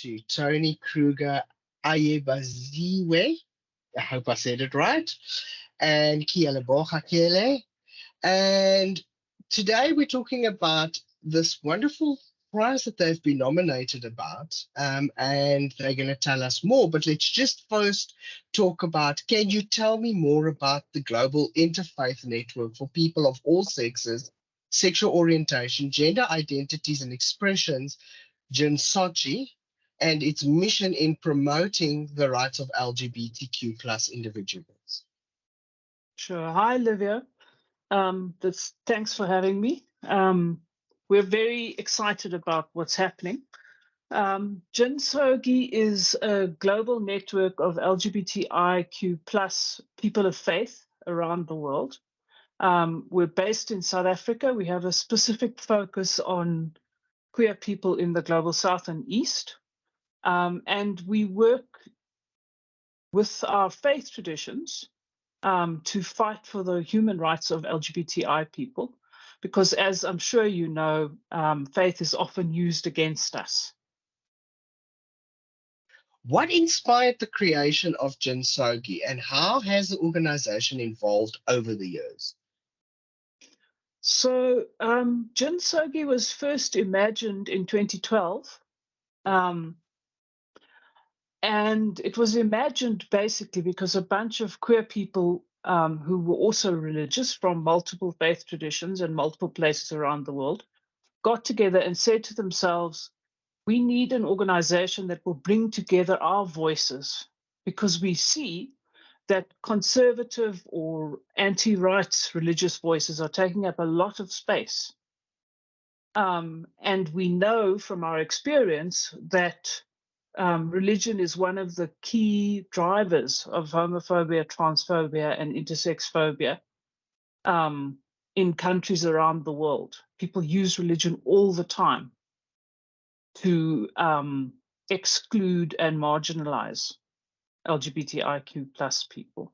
to Toni Kruger Ayebaziwe. I hope I said it right. And Kialeboha Kele. And today we're talking about this wonderful prize that they've been nominated about. And they're going to tell us more. But let's just first talk about, can you tell me more about the Global Interfaith Network for people of all sexes, sexual orientation, gender identities and expressions, ssogie, and its mission in promoting the rights of LGBTQ plus individuals? Sure. Hi, Livia. Thanks for having me. We're very excited about what's happening. ssogie is a global network of LGBTIQ plus people of faith around the world. We're based in South Africa. We have a specific focus on queer people in the global South and East. And we work with our faith traditions to fight for the human rights of LGBTI people, because as I'm sure you know, faith is often used against us. What inspired the creation of ssogie, and how has the organization evolved over the years? So ssogie was first imagined in 2012. And it was imagined basically because a bunch of queer people who were also religious from multiple faith traditions and multiple places around the world got together and said to themselves, we need an organization that will bring together our voices, because we see that conservative or anti-rights religious voices are taking up a lot of space. And we know from our experience that religion is one of the key drivers of homophobia, transphobia, and intersex phobia in countries around the world. People use religion all the time to exclude and marginalize LGBTIQ plus people.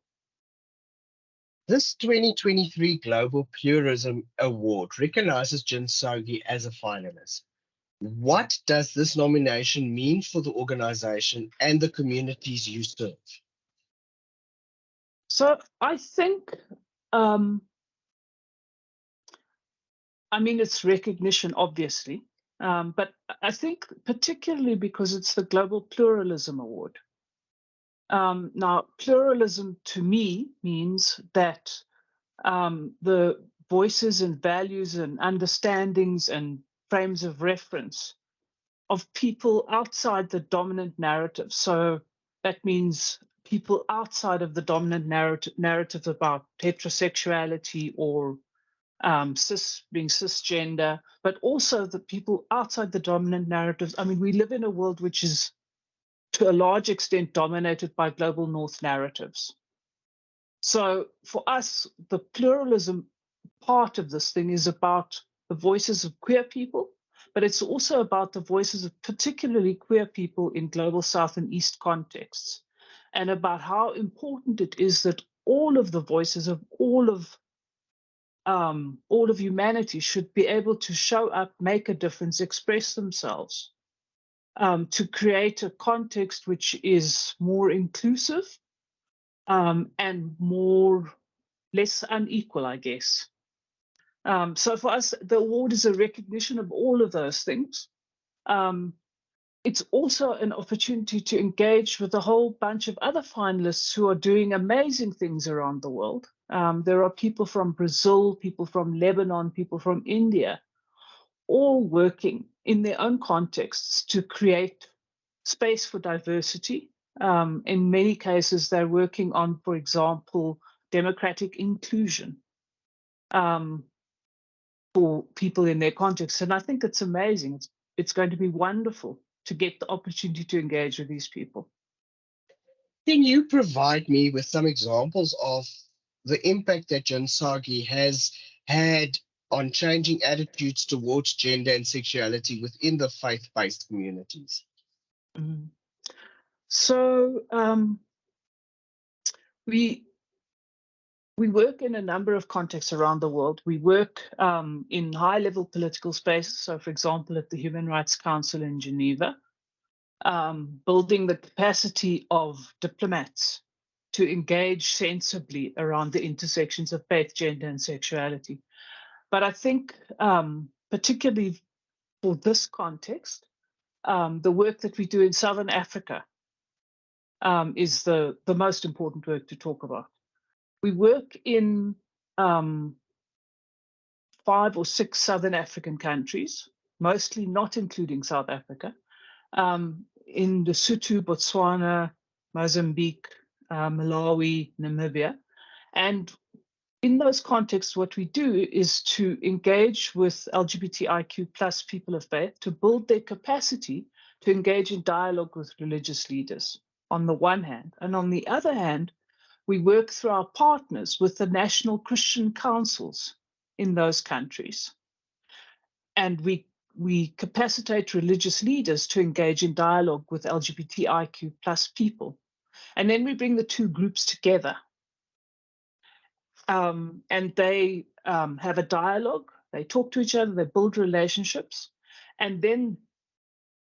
This 2023 Global Pluralism Award recognizes ssogie as a finalist. What does this nomination mean for the organization and the communities you serve? So I think, it's recognition, obviously, but I think particularly because it's the Global Pluralism Award. Now, pluralism to me means that the voices and values and understandings and frames of reference of people outside the dominant narrative. So that means people outside of the dominant narrative about heterosexuality or being cisgender, but also the people outside the dominant narratives. We live in a world which is to a large extent dominated by global North narratives. So for us, the pluralism part of this thing is about the voices of queer people, but it's also about the voices of particularly queer people in global South and East contexts, and about how important it is that all of the voices of all of humanity should be able to show up, make a difference, express themselves, to create a context which is more inclusive and less unequal, I guess. So for us, the award is a recognition of all of those things. It's also an opportunity to engage with a whole bunch of other finalists who are doing amazing things around the world. There are people from Brazil, people from Lebanon, people from India, all working in their own contexts to create space for diversity. In many cases, they're working on, for example, democratic inclusion for people in their context. And I think it's amazing. It's going to be wonderful to get the opportunity to engage with these people. Can you provide me with some examples of the impact that ssogie has had on changing attitudes towards gender and sexuality within the faith-based communities? Mm-hmm. So we work in a number of contexts around the world. We work in high-level political spaces. So, for example, at the Human Rights Council in Geneva, building the capacity of diplomats to engage sensibly around the intersections of faith, gender, and sexuality. But I think, particularly for this context, the work that we do in Southern Africa is the most important work to talk about. We work in 5 or 6 Southern African countries, mostly not including South Africa, in Lesotho, Botswana, Mozambique, Malawi, Namibia. And in those contexts, what we do is to engage with LGBTIQ plus people of faith to build their capacity to engage in dialogue with religious leaders on the one hand. And on the other hand, we work through our partners with the national Christian councils in those countries. And we capacitate religious leaders to engage in dialogue with LGBTIQ plus people. And then we bring the two groups together. And they have a dialogue, they talk to each other, they build relationships. And then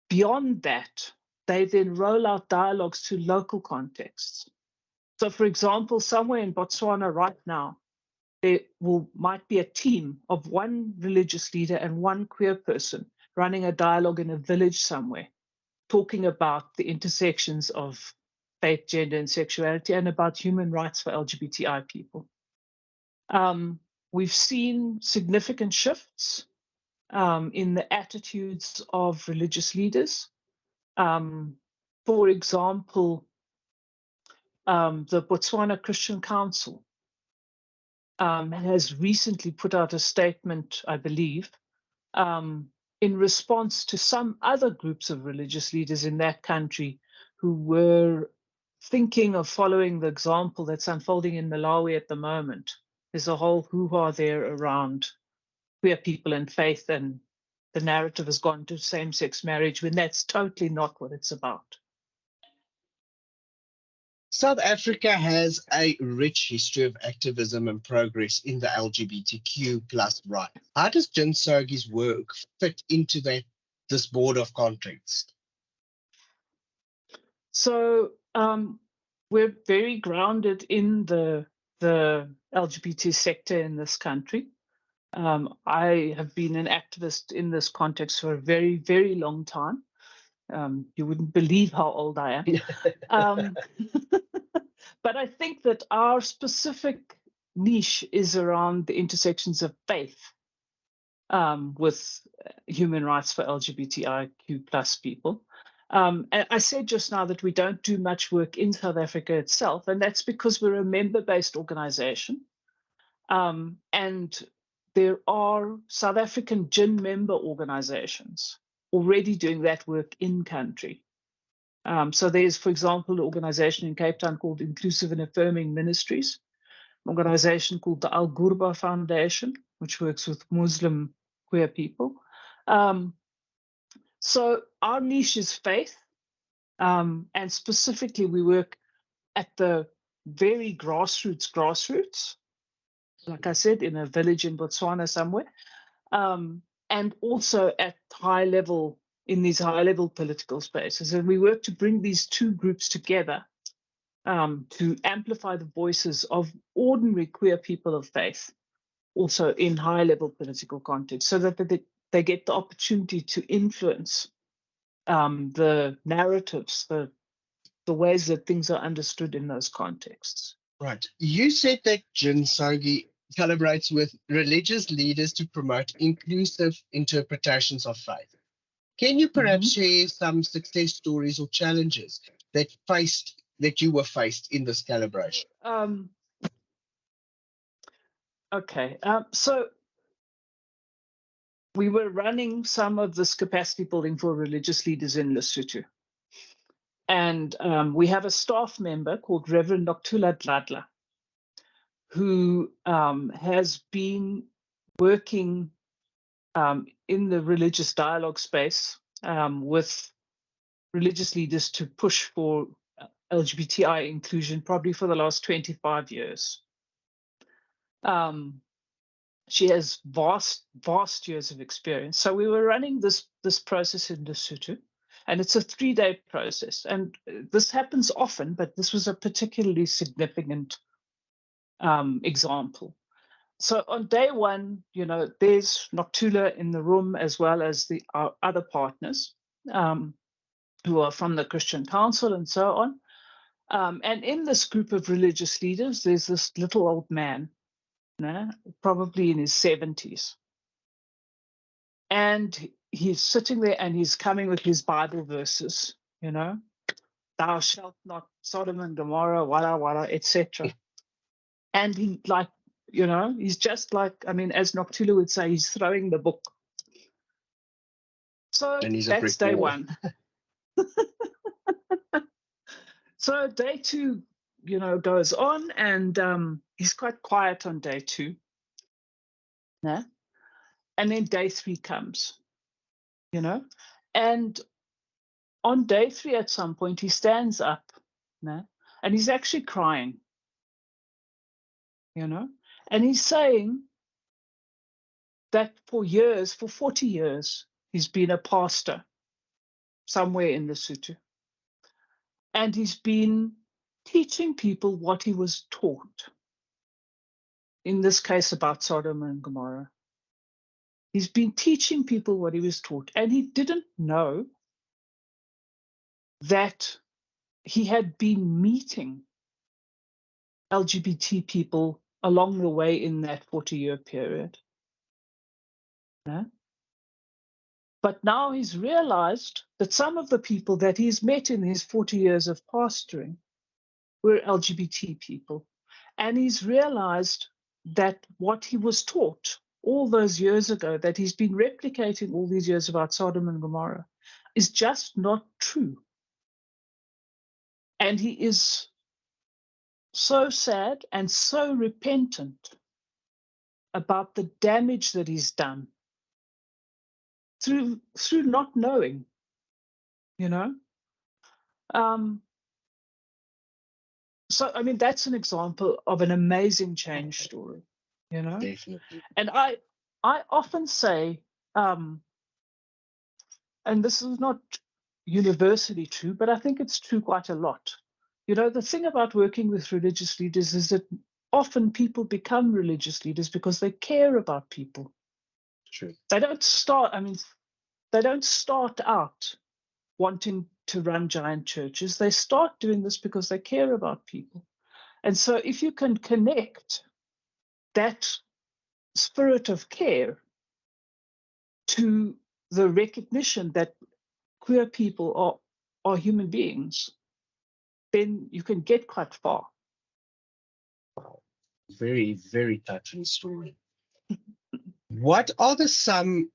beyond that, they then roll out dialogues to local contexts. So for example, somewhere in Botswana right now, there might be a team of one religious leader and one queer person running a dialogue in a village somewhere, talking about the intersections of faith, gender, and sexuality, and about human rights for LGBTI people. We've seen significant shifts in the attitudes of religious leaders. For example, the Botswana Christian Council has recently put out a statement, I believe, in response to some other groups of religious leaders in that country who were thinking of following the example that's unfolding in Malawi at the moment. There's a whole hoo-ha there around queer people and faith, and the narrative has gone to same-sex marriage when that's totally not what it's about. South Africa has a rich history of activism and progress in the LGBTQ plus right. How does Gin Sogie's work fit into this board of context? So we're very grounded in the LGBT sector in this country. I have been an activist in this context for a very, very long time. You wouldn't believe how old I am. But I think that our specific niche is around the intersections of faith with human rights for LGBTIQ plus people. And I said just now that we don't do much work in South Africa itself, and that's because we're a member-based organization. And there are South African Gin member organizations already doing that work in country. So there's, for example, an organization in Cape Town called Inclusive and Affirming Ministries, an organization called the Al Ghurba Foundation, which works with Muslim queer people. So our niche is faith, and specifically we work at the very grassroots, like I said, in a village in Botswana somewhere, and also at high level, in these high level political spaces. And we work to bring these two groups together to amplify the voices of ordinary queer people of faith, also in high level political context, so that they get the opportunity to influence the narratives, the ways that things are understood in those contexts. Right. You said that Gin Sogie collaborates with religious leaders to promote inclusive interpretations of faith. Can you perhaps share some success stories or challenges that you were faced in this collaboration? Okay. So we were running some of this capacity building for religious leaders in Lesotho. And we have a staff member called Reverend Noktula Dladla, who has been working in the religious dialogue space with religious leaders to push for LGBTI inclusion probably for the last 25 years. She has vast years of experience. So we were running this process in Lesotho, And it's a 3-day process. And this happens often, but this was a particularly significant example. So on day one, there's Noktula in the room, as well as our other partners who are from the Christian Council and so on. And in this group of religious leaders, there's this little old man, probably in his 70s. And he's sitting there and he's coming with his Bible verses, thou shalt not Sodom and Gomorrah, wada, wada, etc. And he's just like, as Noktula would say, he's throwing the book. So that's day one. So day two, goes on, and he's quite quiet on day two. Yeah? And then day three comes, and on day three, at some point, he stands up, and he's actually crying, and he's saying that for 40 years, he's been a pastor somewhere in Lesotho. And he's been teaching people what he was taught. In this case, about Sodom and Gomorrah. He's been teaching people what he was taught. And he didn't know that he had been meeting LGBT people along the way in that 40-year period. Yeah? But now he's realized that some of the people that he's met in his 40 years of pastoring were LGBT people. And he's realized that what he was taught all those years ago, that he's been replicating all these years about Sodom and Gomorrah, is just not true. And he is so sad and so repentant about the damage that he's done through not knowing, So, that's an example of an amazing change story, Definitely. And I often say, and this is not universally true, but I think it's true quite a lot. The thing about working with religious leaders is that often people become religious leaders because they care about people. True. They don't start out wanting to run giant churches. They start doing this because they care about people. And so if you can connect that spirit of care to the recognition that queer people are human beings, then you can get quite far. Wow. Very, very touching story. What are some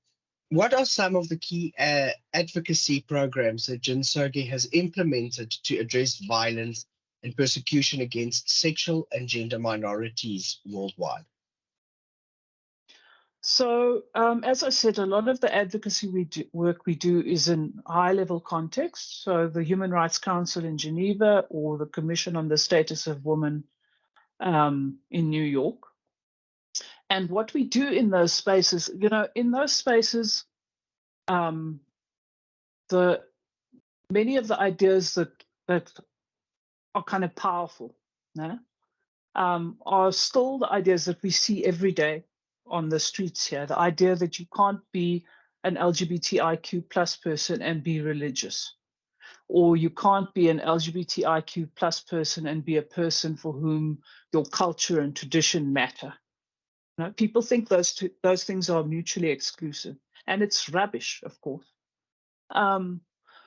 of the key advocacy programs that ssogie has implemented to address violence and persecution against sexual and gender minorities worldwide? So, as I said, a lot of the advocacy work we do is in high-level context. So the Human Rights Council in Geneva or the Commission on the Status of Women in New York. And what we do in those spaces, many of the ideas that are kind of powerful, are still the ideas that we see every day on the streets here. The idea that you can't be an LGBTIQ plus person and be religious, or you can't be an LGBTIQ plus person and be a person for whom your culture and tradition matter. People think those things are mutually exclusive, and it's rubbish, of course.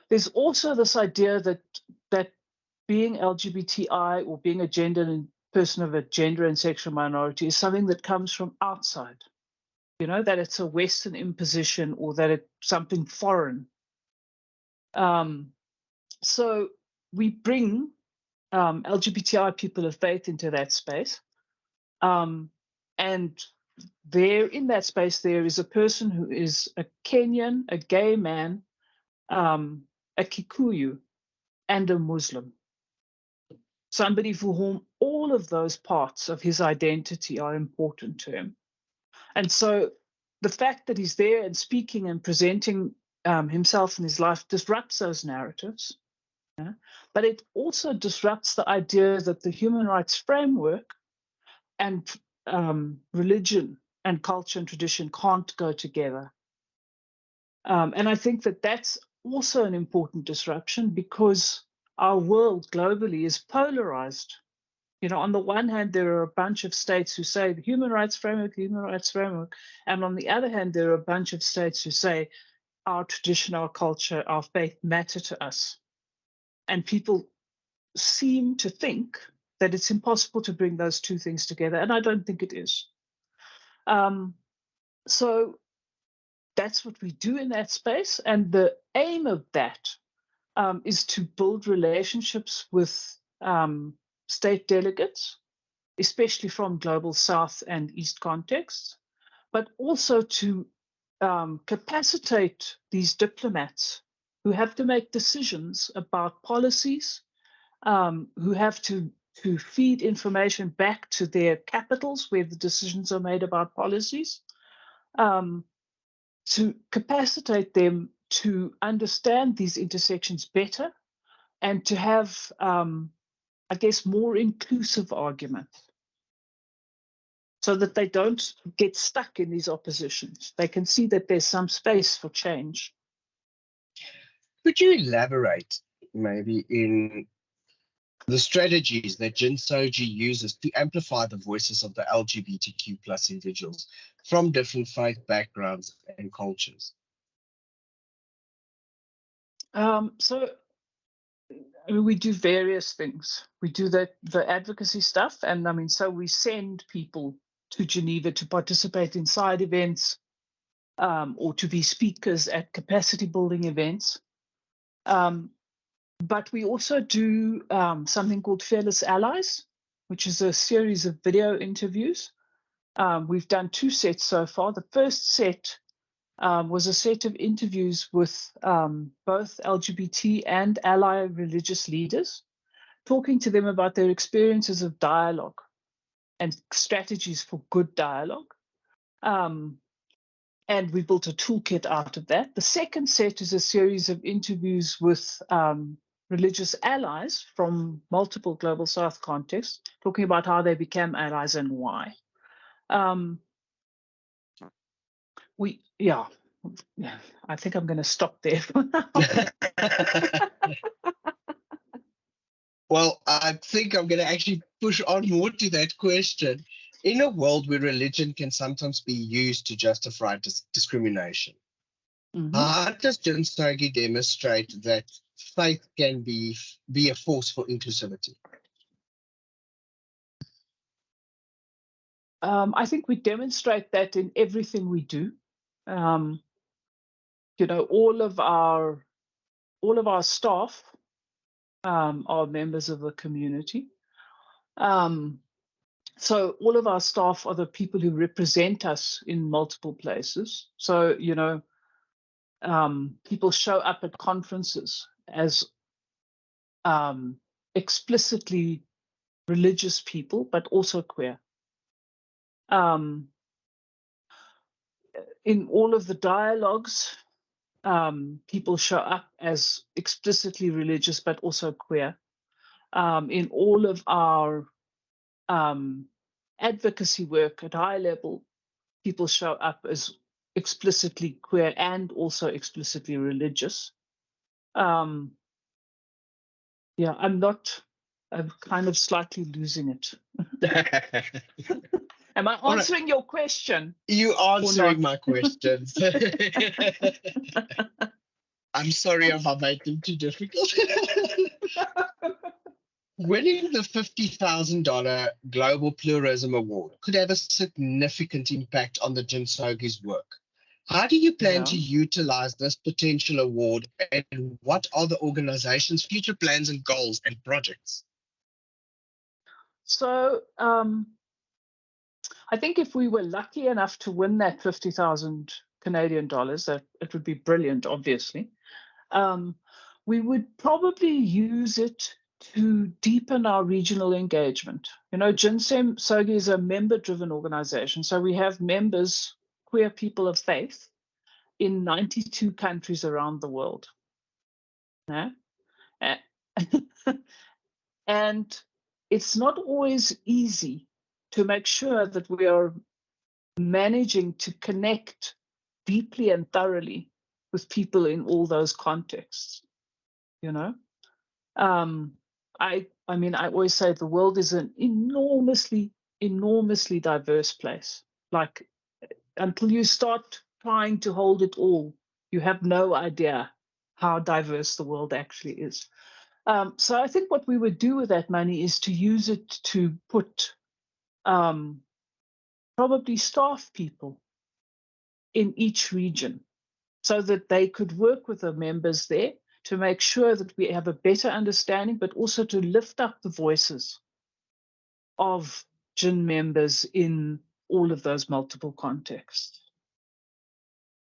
There's also this idea that being LGBTI or being a person of a gender and sexual minority is something that comes from outside, that it's a Western imposition or that it's something foreign. So we bring LGBTI people of faith into that space. And there in that space, there is a person who is a Kenyan, a gay man, a Kikuyu, and a Muslim. Somebody for whom all of those parts of his identity are important to him. And so the fact that he's there and speaking and presenting himself and his life disrupts those narratives. Yeah? But it also disrupts the idea that the human rights framework and religion and culture and tradition can't go together. And I think that that's also an important disruption because our world globally is polarized. You know, on the one hand, there are a bunch of states who say the human rights framework, and on the other hand, there are a bunch of states who say our tradition, our culture, our faith matter to us. And people seem to think that it's impossible to bring those two things together, and I don't think it is. So that's what we do in that space, and the aim of that is to build relationships with state delegates, especially from global South and East contexts, but also to capacitate these diplomats who have to make decisions about policies, who have to feed information back to their capitals where the decisions are made about policies, to capacitate them to understand these intersections better and to have, I guess, more inclusive arguments so that they don't get stuck in these oppositions. They can see that there's some space for change. Could you elaborate maybe in the strategies that Gin Ssogie uses to amplify the voices of the LGBTQ plus individuals from different faith backgrounds and cultures? So I mean, we do various things. We do the advocacy stuff, and I mean, so we send people to Geneva to participate in side events or to be speakers at capacity building events. But we also do something called Fearless Allies, which is a series of video interviews. We've done 2 sets so far. The first set was a set of interviews with both LGBT and ally religious leaders, talking to them about their experiences of dialogue and strategies for good dialogue. And we built a toolkit out of that. The second set is a series of interviews with religious allies from multiple global South contexts, talking about how they became allies and why. I think I'm going to stop there for now. Well, I think I'm going to actually push on more to that question. In a world where religion can sometimes be used to justify discrimination, how does Gin Ssogie demonstrate that faith can be a force for inclusivity? I think we demonstrate that in everything we do. You know, all of our staff are members of the community. So all of our staff are the people who represent us in multiple places. So, you know, people show up at conferences as explicitly religious people, but also queer. In all of the dialogues, people show up as explicitly religious, but also queer. In all of our advocacy work at high level, people show up as explicitly queer and also explicitly religious. I'm kind of slightly losing it. Am I answering your question? You answering my questions. I'm sorry if I made them too difficult. Winning the $50,000 Global Pluralism Award could have a significant impact on the Gin Ssogie's work. How do you plan to utilize this potential award, and what are the organization's future plans and goals and projects? So I think if we were lucky enough to win that 50,000 Canadian dollars, that it would be brilliant, obviously. We would probably use it to deepen our regional engagement. You know, Gin Ssogie is a member-driven organization, so we have members, queer people of faith, in 92 countries around the world. Yeah? And it's not always easy to make sure that we are managing to connect deeply and thoroughly with people in all those contexts. You know, I mean, I always say the world is an enormously diverse place. Like, until you start trying to hold it all, you have no idea how diverse the world actually is. So I think what we would do with that money is to use it to put probably staff people in each region so that they could work with the members there to make sure that we have a better understanding, but also to lift up the voices of Gin members in all of those multiple contexts,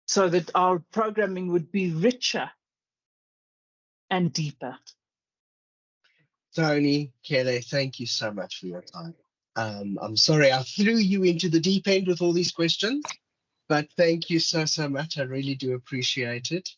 so that our programming would be richer and deeper. Toni, Kelly, thank you so much for your time. I'm sorry I threw you into the deep end with all these questions, but thank you so much. I really do appreciate it.